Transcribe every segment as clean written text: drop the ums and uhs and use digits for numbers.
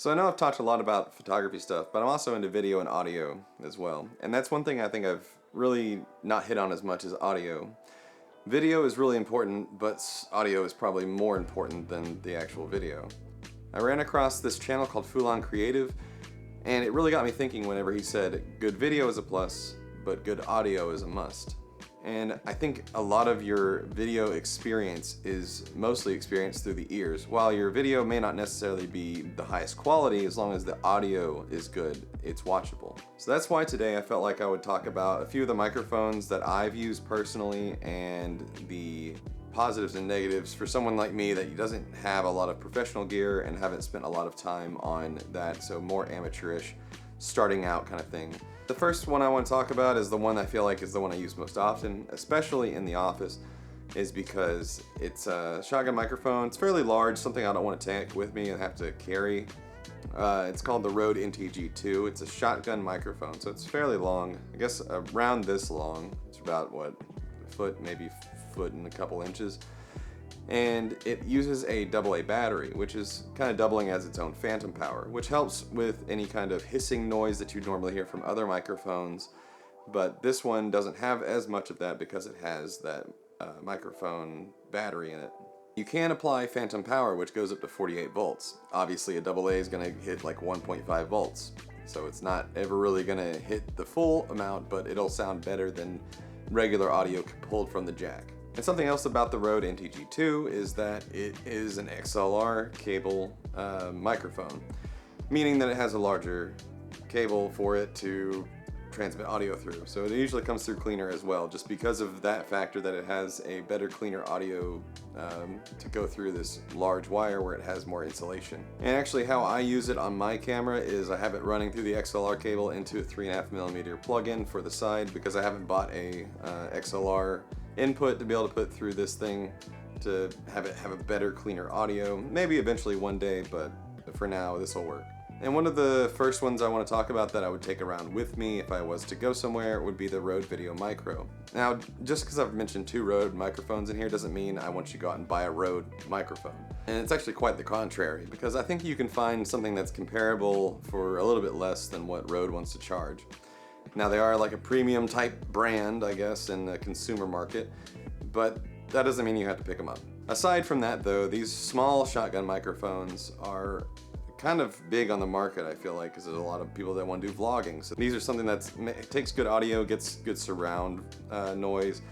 So I know I've talked a lot about photography stuff, but I'm also into video and audio as well. And that's one thing I think I've really not hit on as much as audio. Video is really important, but audio is probably more important than the actual video. I ran across this channel called Fulan Creative, and it really got me thinking whenever he said, good video is a plus, but good audio is a must. And I think a lot of your video experience is mostly experienced through the ears. While your video may not necessarily be the highest quality, as long as the audio is good, it's watchable. So that's why today I felt like I would talk about a few of the microphones that I've used personally and the positives and negatives for someone like me that doesn't have a lot of professional gear and haven't spent a lot of time on that, so more amateurish, starting out kind of thing. The first one I want to talk about is the one I feel like is the one I use most often, especially in the office, is because it's a shotgun microphone. It's fairly large, something I don't want to take with me and have to carry. It's called the Rode NTG2. It's a shotgun microphone, so it's fairly long. I guess around this long. It's about, what, a foot, maybe foot and a couple inches. And it uses a AA battery, which is kind of doubling as its own phantom power, which helps with any kind of hissing noise that you normally hear from other microphones. But this one doesn't have as much of that because it has that microphone battery in it. You can apply phantom power, which goes up to 48 volts. Obviously, a AA is going to hit like 1.5 volts. So it's not ever really going to hit the full amount, but it'll sound better than regular audio pulled from the jack. And something else about the Rode NTG2 is that it is an XLR cable microphone, meaning that it has a larger cable for it to transmit audio through. So it usually comes through cleaner as well, just because of that factor that it has a better, cleaner audio to go through this large wire where it has more insulation. And actually how I use it on my camera is I have it running through the XLR cable into a 3.5mm plug-in for the side, because I haven't bought a XLR input to be able to put through this thing to have it have a better, cleaner audio. Maybe eventually one day, but for now this will work. And one of the first ones I want to talk about that I would take around with me if I was to go somewhere would be the Rode VideoMicro. Now, just because I've mentioned 2 Rode microphones in here doesn't mean I want you to go out and buy a Rode microphone. And it's actually quite the contrary, because I think you can find something that's comparable for a little bit less than what Rode wants to charge. Now, they are like a premium type brand, I guess, in the consumer market, but that doesn't mean you have to pick them up. Aside from that though, these small shotgun microphones are kind of big on the market, I feel like, because there's a lot of people that want to do vlogging. So these are something that takes good audio, gets good surround noise,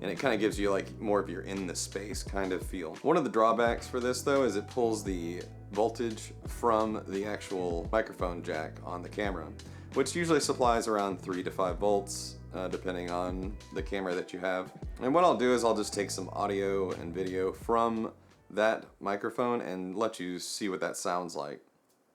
and it kind of gives you like more of your in the space kind of feel. One of the drawbacks for this though is it pulls the voltage from the actual microphone jack on the camera, which usually supplies around 3 to 5 volts, depending on the camera that you have. And what I'll do is I'll just take some audio and video from that microphone and let you see what that sounds like.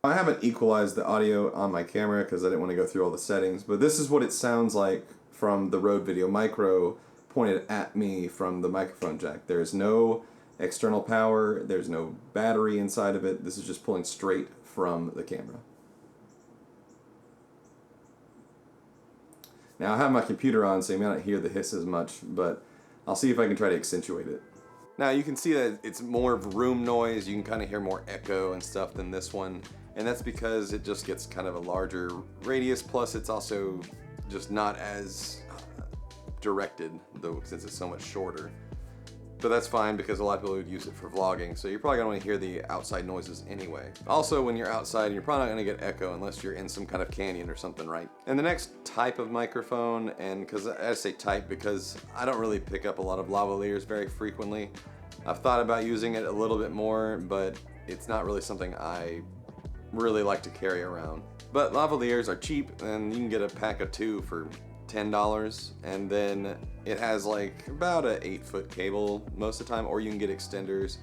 I haven't equalized the audio on my camera because I didn't want to go through all the settings, but this is what it sounds like from the Rode VideoMicro pointed at me from the microphone jack. There's no external power, there's no battery inside of it. This is just pulling straight from the camera. Now I have my computer on, so you may not hear the hiss as much, but I'll see if I can try to accentuate it. Now you can see that it's more of room noise, you can kind of hear more echo and stuff than this one, and that's because it just gets kind of a larger radius, plus it's also just not as directed, though, since it's so much shorter. But that's fine because a lot of people would use it for vlogging, so you're probably going to want to hear the outside noises anyway. Also, when you're outside, you're probably not going to get echo unless you're in some kind of canyon or something, right? And the next type of microphone, and because I say type because I don't really pick up a lot of lavaliers very frequently. I've thought about using it a little bit more, but it's not really something I really like to carry around. But lavaliers are cheap, and you can get a pack of 2 for $10, and then it has like about a 8-foot cable most of the time, or you can get extenders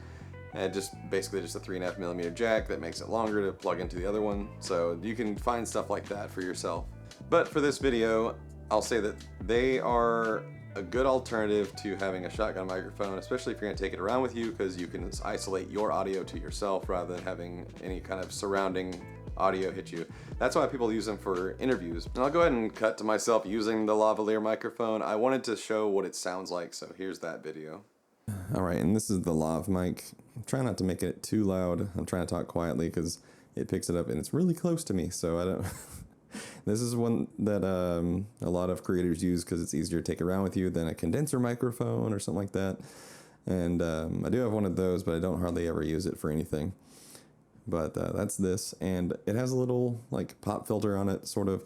and just basically just a 3.5mm jack that makes it longer to plug into the other one, so you can find stuff like that for yourself. But for this video, I'll say that they are a good alternative to having a shotgun microphone, especially if you're going to take it around with you, because you can isolate your audio to yourself rather than having any kind of surrounding audio hit you. That's why people use them for interviews. And I'll go ahead and cut to myself using the lavalier microphone. I wanted to show what it sounds like, so here's that video. Alright, and this is the lav mic. I'm trying not to make it too loud. I'm trying to talk quietly because it picks it up, and it's really close to me, so I don't... This is one that a lot of creators use because it's easier to take around with you than a condenser microphone or something like that. And I do have one of those, but I don't hardly ever use it for anything. But that's this, and it has a little like pop filter on it, sort of,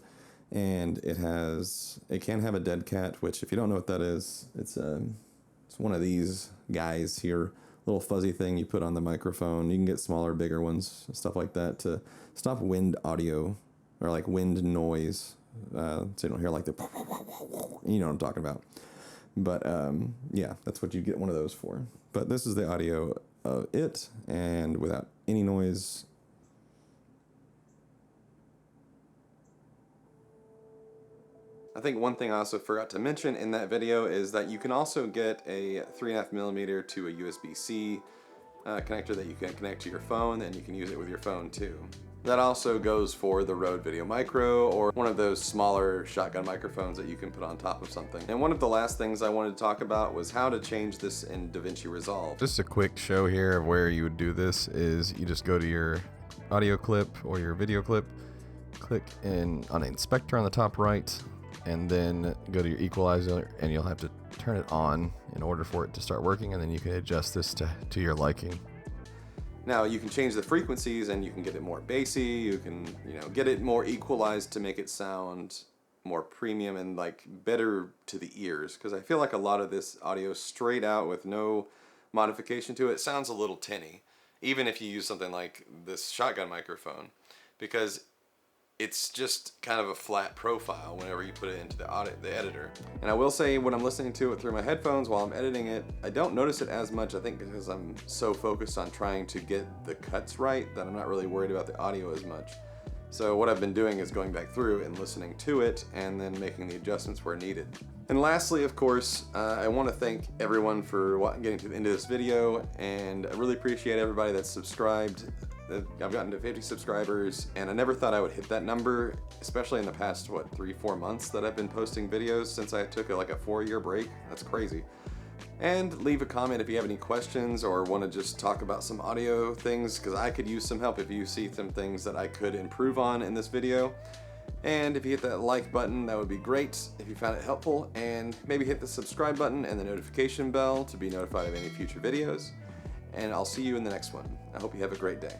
and it can have a dead cat, which if you don't know what that is, it's one of these guys here, little fuzzy thing you put on the microphone. You can get smaller, bigger ones, stuff like that, to stop wind audio or like wind noise, so you don't hear like the, you know what I'm talking about. But yeah, that's what you get one of those for. But this is the audio of it, and without any noise. I think one thing I also forgot to mention in that video is that you can also get a 3.5mm to a USB-C connector that you can connect to your phone, and you can use it with your phone too. That also goes for the Rode VideoMicro, or one of those smaller shotgun microphones that you can put on top of something. And one of the last things I wanted to talk about was how to change this in DaVinci Resolve. Just a quick show here of where you would do this is you just go to your audio clip or your video clip, click on Inspector on the top right, and then go to your Equalizer, and you'll have to turn it on in order for it to start working, and then you can adjust this to your liking. Now you can change the frequencies, and you can get it more bassy, you can, get it more equalized to make it sound more premium and like better to the ears, because I feel like a lot of this audio straight out with no modification to it sounds a little tinny, even if you use something like this shotgun microphone, because it's just kind of a flat profile whenever you put it into the editor. And I will say, when I'm listening to it through my headphones while I'm editing it, I don't notice it as much, I think because I'm so focused on trying to get the cuts right that I'm not really worried about the audio as much. So what I've been doing is going back through and listening to it and then making the adjustments where needed. And lastly, of course, I want to thank everyone for getting to the end of this video, and I really appreciate everybody that's subscribed. I've gotten to 50 subscribers, and I never thought I would hit that number, especially in the past, 3-4 months that I've been posting videos since I took like a 4-year break. That's crazy. And leave a comment if you have any questions or want to just talk about some audio things, because I could use some help if you see some things that I could improve on in this video. And if you hit that like button, that would be great if you found it helpful, and maybe hit the subscribe button and the notification bell to be notified of any future videos. And I'll see you in the next one. I hope you have a great day.